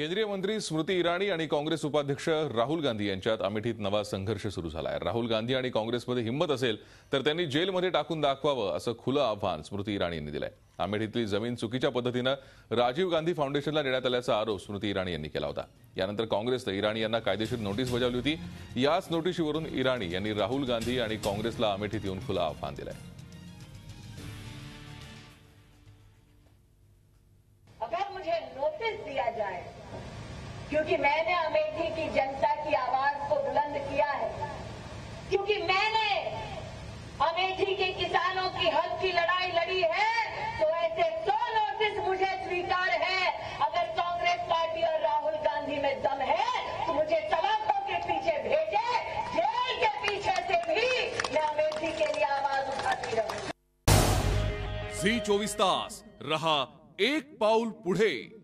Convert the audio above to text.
केंद्रीय मंत्री स्मृती इराणी आणि काँग्रेस उपाध्यक्ष राहुल गांधी यांच्यात अमेठीत नवा संघर्ष सुरू झाला आहे। राहुल गांधी आणि काँग्रेसमध्ये हिंमत असेल तर त्यांनी जेलमध्ये टाकून दाखवावं असं खुलं आव्हान स्मृती इराणी यांनी दिलंय। अमेठीतली जमीन चुकीच्या पद्धतीनं राजीव गांधी फाउंडेशनला देण्यात आल्याचा आरोप स्मृती इराणी यांनी केला होता। यानंतर काँग्रेसने इराणी यांना कायदेशीर नोटीस बजावली होती। याच नोटीशीवरून इराणी यांनी राहुल गांधी आणि काँग्रेसला अमेठीत येऊन खुलं आव्हान दिलंय। अगर मुझे नोटिस दिया जाए, क्योंकि मैंने अमेठी की जनता की आवाज को बुलंद किया है, क्योंकि मैंने अमेठी के किसानों की हक की लड़ाई लड़ी है, तो ऐसे 100 नोटिस मुझे स्वीकार है। अगर कांग्रेस पार्टी और राहुल गांधी में दम है तो मुझे सलाखों के पीछे भेजे, जेल के पीछे से भी मैं अमेठी के लिए आवाज उठाती रहूं। झी 24 तास रहा एक पाऊल पुढे।